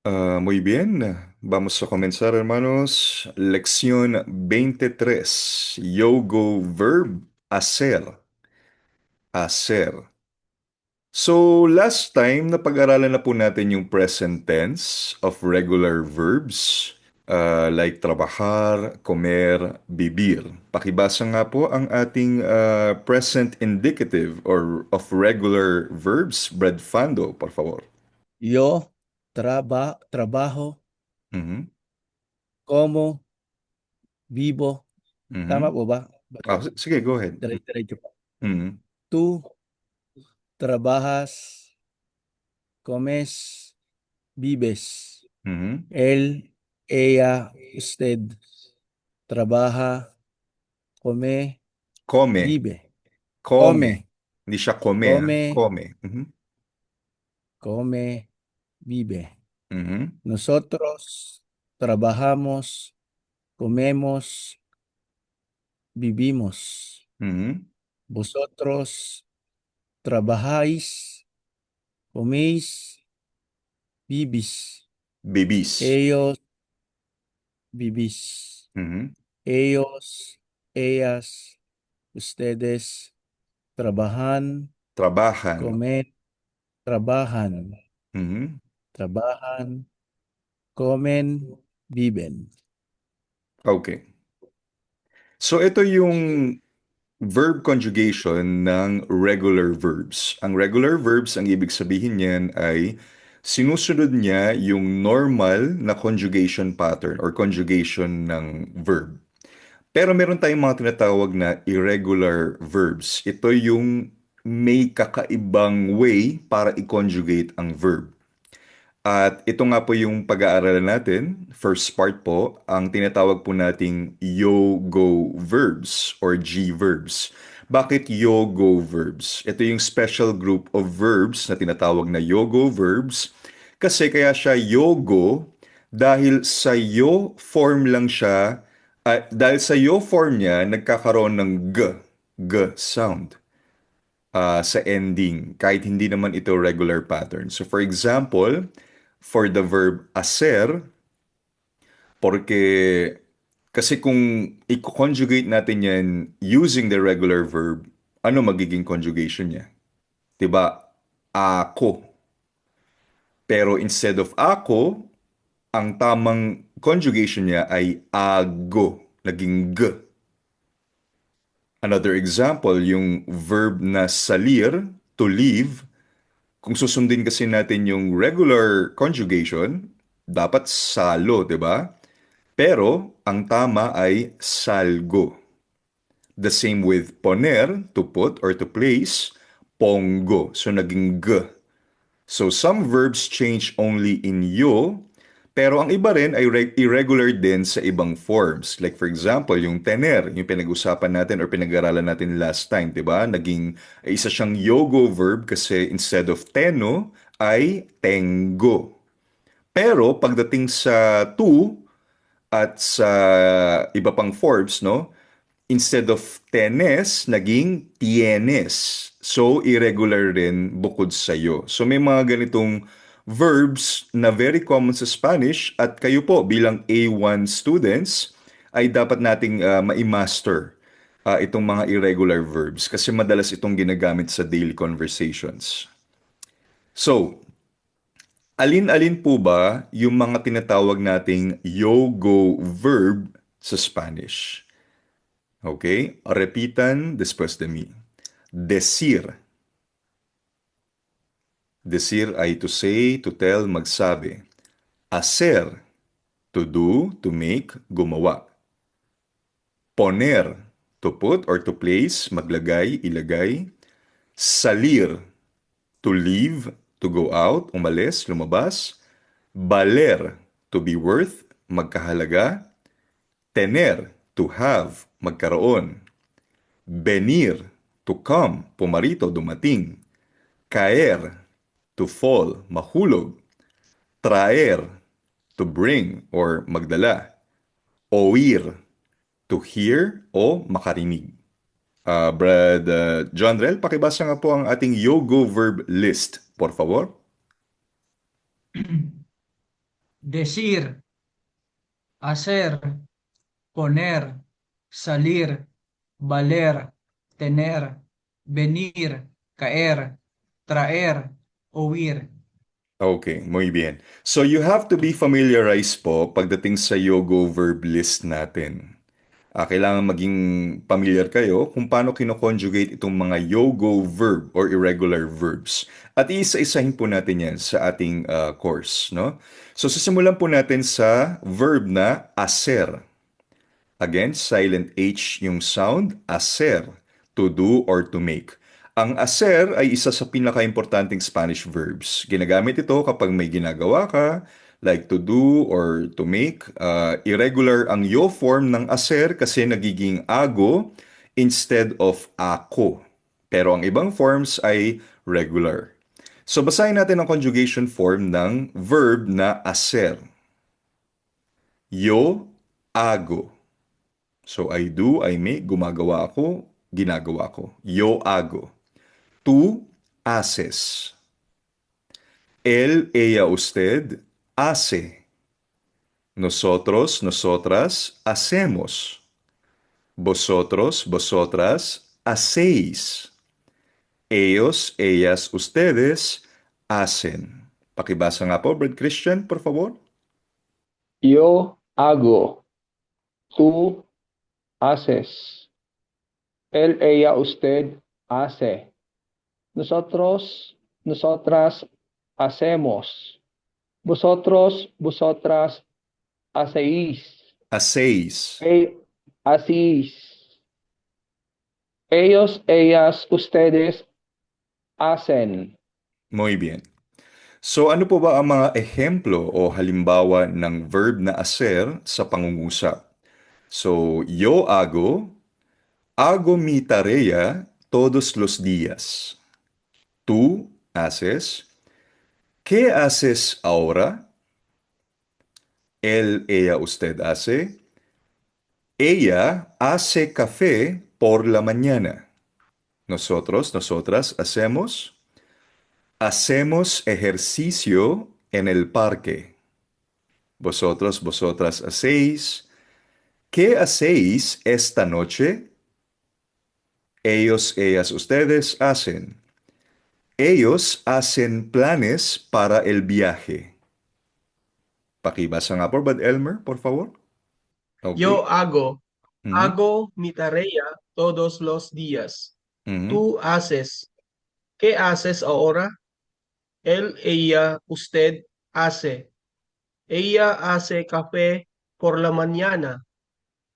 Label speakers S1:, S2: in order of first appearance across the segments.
S1: Muy bien, vamos a comenzar, hermanos. Lección 23. Yogo verb, hacer. Hacer. So, last time, napag-aralan na po natin yung present tense of regular verbs like trabajar, comer, vivir. Pakibasa nga po ang ating present indicative or of regular verbs. Brad Fando, por favor.
S2: Yo trabajo,
S1: Mhm.
S2: como, vivo. Tama
S1: Mhm.
S2: po ba?
S1: Sige, go ahead.
S2: Dire-diretso pa.
S1: Mhm.
S2: Tú trabajas, comes, vives.
S1: Mhm.
S2: Él, ella, usted trabaja, come,
S1: Come.
S2: vive.
S1: Come.
S2: Come,
S1: Hindi siya come, ah.
S2: come,
S1: Come. Mhm.
S2: come, vive.
S1: Mhm.
S2: Nosotros trabajamos, comemos, vivimos.
S1: Mhm.
S2: Vosotros trabajáis, coméis, vivís.
S1: Bibis.
S2: Ellos vivís.
S1: Mhm.
S2: Ellos, ellas, ustedes trabajan,
S1: Trabajan.
S2: comen, trabajan,
S1: Mhm.
S2: trabajan, comen, viven.
S1: Okay. So ito yung verb conjugation ng regular verbs. Ang regular verbs, ang ibig sabihin niyan ay sinusunod niya yung normal na conjugation pattern or conjugation ng verb. Pero meron tayong mga tinatawag na irregular verbs. Ito yung may kakaibang way para i-conjugate ang verb. At ito nga po yung pag-aaralan natin. First part po, ang tinatawag po nating yo-go verbs or G verbs. Bakit yo-go verbs? Ito yung special group of verbs na tinatawag na yo-go verbs kasi kaya siya yo-go dahil sa yo form lang siya at dahil sa yo form niya nagkakaroon ng g sound sa ending, kahit hindi naman ito regular pattern. So for example, for the verb hacer, porque kasi kung i-conjugate natin yan using the regular verb, ano magiging conjugation niya? 'Di ba? Ako. Pero instead of ako, ang tamang conjugation niya ay ago, naging g. Another example, yung verb na salir, to leave, kung susundin kasi natin yung regular conjugation, dapat salo, 'di ba? Pero ang tama ay salgo. The same with poner, to put or to place, pongo. So naging g. So some verbs change only in yo, pero ang iba rin ay irregular din sa ibang forms. Like for example, yung tener, yung pinag-usapan natin or pinag-aralan natin last time, 'di ba? Naging isa siyang yogo verb kasi instead of teno ay tengo. Pero pagdating sa to at sa iba pang forms, no? Instead of tenes, naging tienes. So, irregular rin bukod sa iyo. So, may mga ganitong verbs na very common sa Spanish at kayo po bilang A1 students ay dapat nating ma-master itong mga irregular verbs kasi madalas itong ginagamit sa daily conversations. So, alin-alin po ba yung mga tinatawag nating yo-go verb sa Spanish? Okay? Repitan después de mí. Decir. Decir ay to say, to tell, magsabi. Hacer. To do, to make, gumawa. Poner. To put or to place, maglagay, ilagay. Salir. To leave, to go out, umalis, lumabas. Valer. To be worth, magkahalaga. Tener. To have, magkaroon. Venir. To come, pumarito, dumating. Caer, to fall, mahulog. Traer, to bring or magdala. Oír, to hear o makarinig. Brad John Rel, pakibasa nga po ang ating Yogo verb list, por favor.
S3: decir, hacer, poner, salir, valer, tener, venir, caer, traer, huir.
S1: Okay, muy bien. So you have to be familiarized po pagdating sa Yogo verb list natin. Kailangan maging familiar kayo kung paano kino-conjugate itong mga Yogo verb or irregular verbs. At iisa-isahin po natin yan sa ating course, no? So sisimulan po natin sa verb na hacer. Again, silent H yung sound, hacer, to do or to make. Ang hacer ay isa sa pinaka-importanting Spanish verbs. Ginagamit ito kapag may ginagawa ka, like to do or to make. Irregular ang yo form ng hacer kasi nagiging ago instead of ako. Pero ang ibang forms ay regular. So basahin natin ang conjugation form ng verb na hacer. Yo hago. So, I do, I make, gumagawa ako, ginagawa ko. Yo hago. Tú haces. Él, ella, usted hace. Nosotros, nosotras hacemos. Vosotros, vosotras hacéis. Ellos, ellas, ustedes hacen. Pakibasa nga po, Brad Christian, por favor.
S4: Yo hago, tú haces, él, ella, usted hace, nosotros, nosotras hacemos, vosotros, vosotras hacéis,
S1: Hacéis.
S4: hacéis, ellos, ellas, ustedes hacen.
S1: Muy bien. So ano po ba ang mga ehemplo o halimbawa ng verb na hacer sa pangungusap? So, yo hago mi tarea todos los días. Tú haces. ¿Qué haces ahora? Él, ella, usted hace. Ella hace café por la mañana. Nosotros, nosotras hacemos. Hacemos ejercicio en el parque. Vosotros, vosotras hacéis. ¿Qué hacéis esta noche? Ellos, ellas, ustedes hacen. Ellos hacen planes para el viaje. Pakibasa nga po, Bad Elmer, por favor. Okay.
S3: Yo hago,
S1: Mhm.
S3: hago mi tarea todos los días.
S1: Mhm.
S3: Tú haces. ¿Qué haces ahora? Él, ella, usted hace. Ella hace café por la mañana.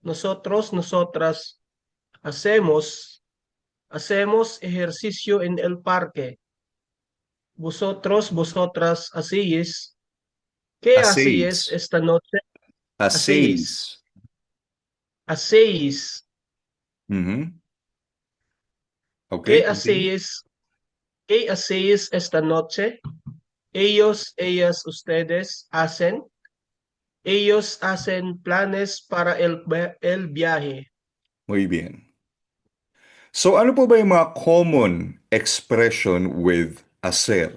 S3: Nosotros, nosotras hacemos ejercicio en el parque. Vosotros, vosotras hacéis. ¿Qué hacéis
S1: Hacéis.
S3: esta noche? Hacéis.
S1: Hacéis.
S3: Hacéis.
S1: Mhm. Okay,
S3: ¿Qué
S1: continue.
S3: hacéis? ¿Qué hacéis esta noche? Ellos, ellas, ustedes hacen. Ellos hacen planes para el viaje.
S1: Muy bien. So, ano po ba yung mga common expression with hacer?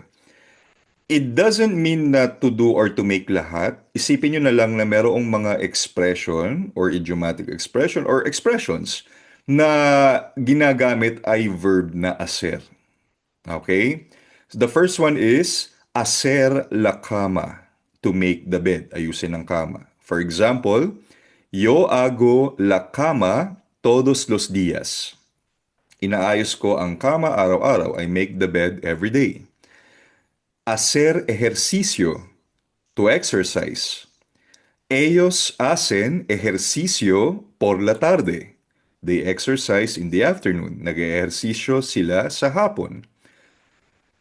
S1: It doesn't mean na to do or to make lahat. Isipin nyo na lang na merong mga expression or idiomatic expression or expressions na ginagamit ay verb na hacer. Okay? So the first one is hacer la cama, to make the bed, ayusin ang kama. For example, yo hago la cama todos los días. Inaayos ko ang kama araw-araw. I make the bed every day. Hacer ejercicio, to exercise. Ellos hacen ejercicio por la tarde. They exercise in the afternoon. Nag-ehersisyo sila sa hapon.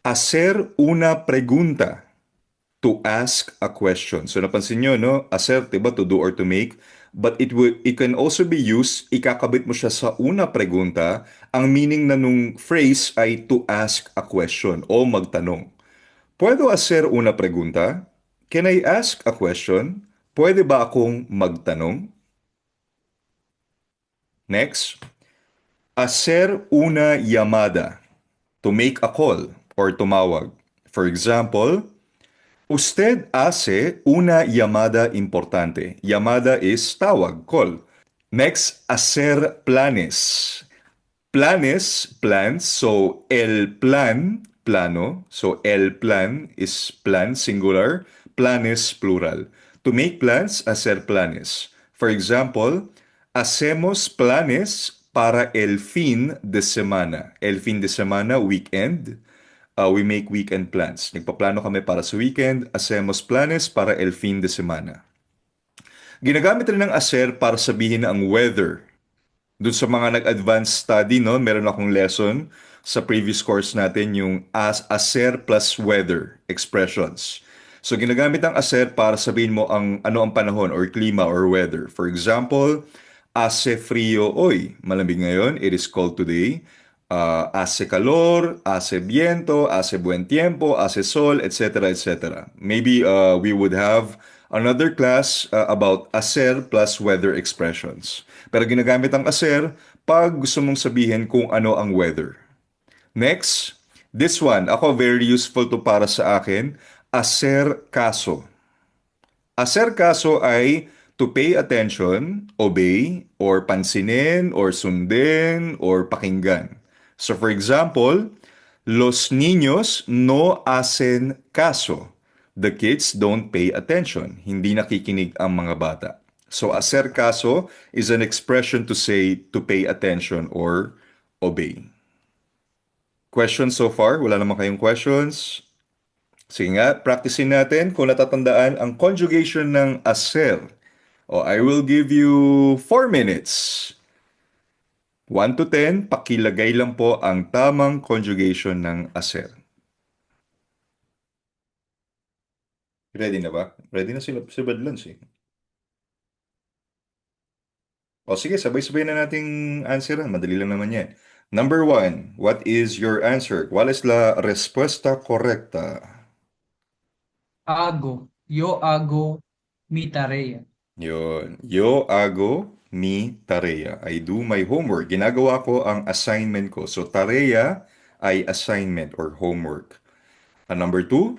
S1: Hacer una pregunta, to ask a question. So napansin nyo, no? Hacer, diba, to do or to make. But it can also be used, ikakabit mo siya sa una pregunta. Ang meaning na nung phrase ay to ask a question o magtanong. Puedo hacer una pregunta? Can I ask a question? Pwede ba akong magtanong? Next, hacer una llamada, to make a call or tumawag. For example, Usted hace una llamada importante. Llamada is tawag, call. Next, hacer planes. Planes, plans. So, el plan, plano. So, el plan is plan, singular. Planes, plural. To make plans, hacer planes. For example, hacemos planes para el fin de semana. El fin de semana, weekend. We make weekend plans. Nagpaplano kami para sa weekend. Hacemos planes para el fin de semana. Ginagamit rin ng hacer para sabihin ang weather. Doon sa mga nag-advanced study, no, meron akong lesson sa previous course natin yung aser plus weather expressions. So ginagamit ang aser para sabihin mo ang ano ang panahon or klima or weather. For example, hace frío hoy. Malamig ngayon. It is cold today. Hace calor, hace viento, hace buen tiempo, hace sol, etc. etc. Maybe we would have another class about aser plus weather expressions. Pero ginagamit ang aser pag gusto mong sabihin kung ano ang weather. Next, this one, ako very useful to para sa akin, aser kaso. Hacer caso ay to pay attention, obey, or pansinin, or sundin, or pakinggan. So for example, los niños no hacen caso. The kids don't pay attention. Hindi nakikinig ang mga bata. So hacer caso is an expression to say to pay attention or obey. Questions so far? Wala naman kayong questions? Sige nga, practicein natin kung natatandaan ang conjugation ng hacer. I will give you 4 minutes. 1 to 10, pakilagay lang po ang tamang conjugation ng hacer. Ready na ba? Ready na sila si Badlons eh. Sige, sabay-sabay na nating answeran. Madali lang naman yan. Number 1, what is your answer? ¿Cuál es la respuesta correcta?
S5: Yo hago mi tarea.
S1: Yun. Yo hago mi tarea. I do my homework. Ginagawa ko ang assignment ko. So, tarea ay assignment or homework. Number 2,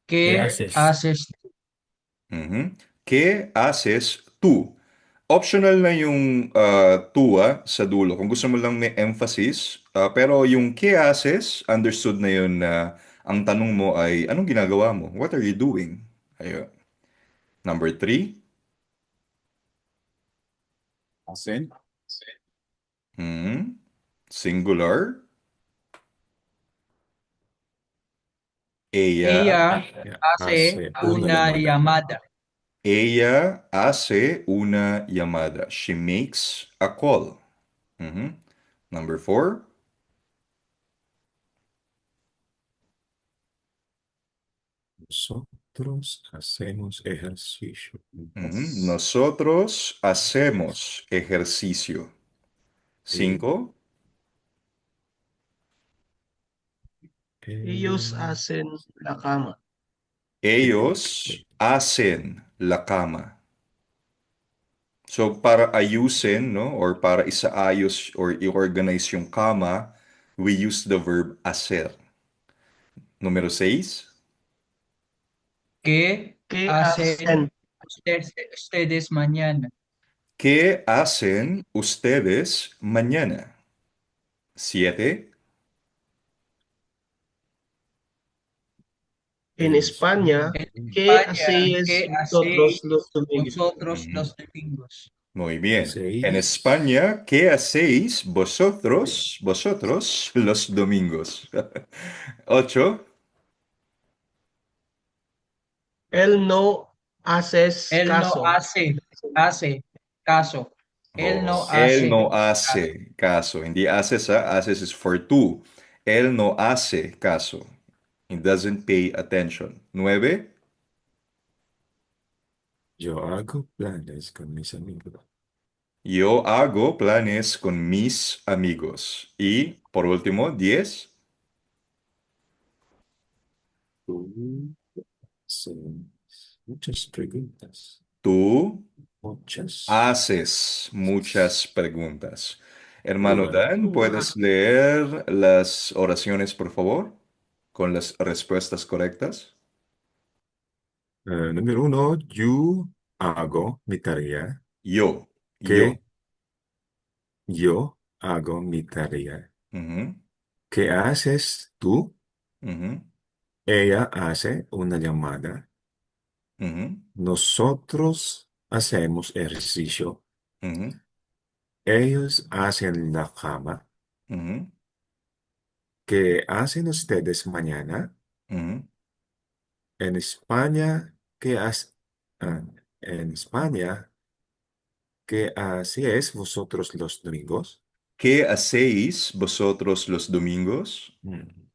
S5: ¿Qué haces?
S1: ¿Qué haces tú? Optional na yung sa dulo. Kung gusto mo lang may emphasis. Pero yung ¿qué haces? Understood na yun na ang tanong mo ay, anong ginagawa mo? What are you doing? Ayun. Number 3.
S6: Hacen.
S1: Singular.
S5: Ella hace una llamada.
S1: Ella hace una llamada. She makes a call. Number 4.
S6: Nosotros hacemos ejercicio.
S1: Nosotros hacemos ejercicio. 5.
S3: Ellos hacen la cama.
S1: Ellos hacen la cama. So, para ayusin, no? Or para isaayos or i-organize yung kama, we use the verb hacer. Número 6.
S5: ¿Qué
S3: ¿Qué
S5: hacen
S3: hacen?
S5: ustedes mañana?
S1: ¿Qué hacen ustedes mañana? 7.
S3: En España,
S5: En
S3: ¿qué
S5: España,
S3: hacéis
S5: ¿qué
S3: vosotros
S5: hacéis
S3: los domingos?
S5: vosotros los domingos?
S1: Muy bien.
S6: Seis.
S1: En España, ¿qué hacéis vosotros los domingos? 8.
S3: Él no hace
S5: Él
S3: caso.
S5: no hace caso. Él no
S1: Él
S5: hace
S1: no hace caso. Hindi haces, haces is for tú. Él no hace caso. He doesn't pay attention. 9.
S6: Yo hago planes con mis amigos.
S1: Yo hago planes con mis amigos. Y por último, 10.
S6: Tú haces muchas preguntas.
S1: Tú
S6: Muchas.
S1: haces muchas preguntas. Hermano
S6: Bueno,
S1: Dan, ¿puedes leer las oraciones, por favor? Con las respuestas correctas.
S6: número uno, yo hago mi tarea.
S1: Yo, yo.
S6: Que yo hago mi tarea.
S1: Ujú,
S6: ¿Qué haces tú?
S1: ujú,
S6: Ella hace una llamada.
S1: ujú,
S6: Nosotros hacemos ejercicio.
S1: ujú,
S6: Ellos hacen la cama.
S1: ujú,
S6: ¿Qué hacen ustedes mañana?
S1: ujú.
S6: En España, ah, en España, ¿qué hacéis vosotros los domingos?
S1: ¿Qué hacéis vosotros los domingos?
S6: Mm.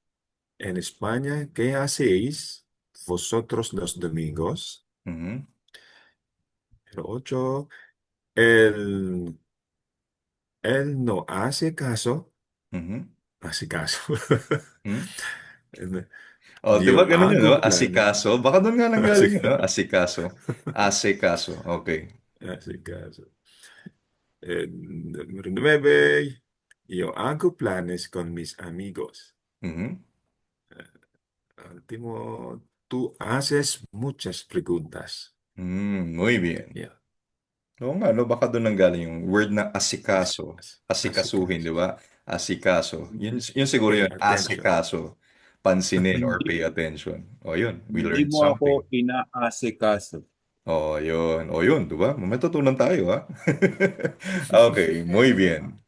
S6: En España, ¿qué hacéis vosotros los domingos?
S1: Ujú,
S6: El 8. Él, él no hace caso.
S1: ujú,
S6: Hace caso.
S1: ujú. Oh, di ba
S6: Yo
S1: ganun yun, no?
S6: hago planes.
S1: Asikaso. Baka doon nga
S6: Hace
S1: nanggaling, no?
S6: caso.
S1: Asikaso. Asikaso. Okay.
S6: Hace caso. Número 9. Yo hago planes con mis amigos.
S1: Mhm.
S6: Último, tú haces muchas preguntas.
S1: Muy bien.
S6: Yeah.
S1: Oo nga, no? Baka doon nanggaling yung word na asikaso.
S6: Hace
S1: Asikasuhin, di
S6: caso.
S1: ba? Asikaso. Yun siguro
S6: Pay
S1: yun,
S6: attention.
S1: asikaso. Pansinin or
S2: Hindi,
S1: pay attention. O yun, we
S2: hindi
S1: learned
S2: mo ako
S1: something.
S2: inaasikaso.
S1: O yun, di ba? May matutunan tayo, ha? Okay, muy bien.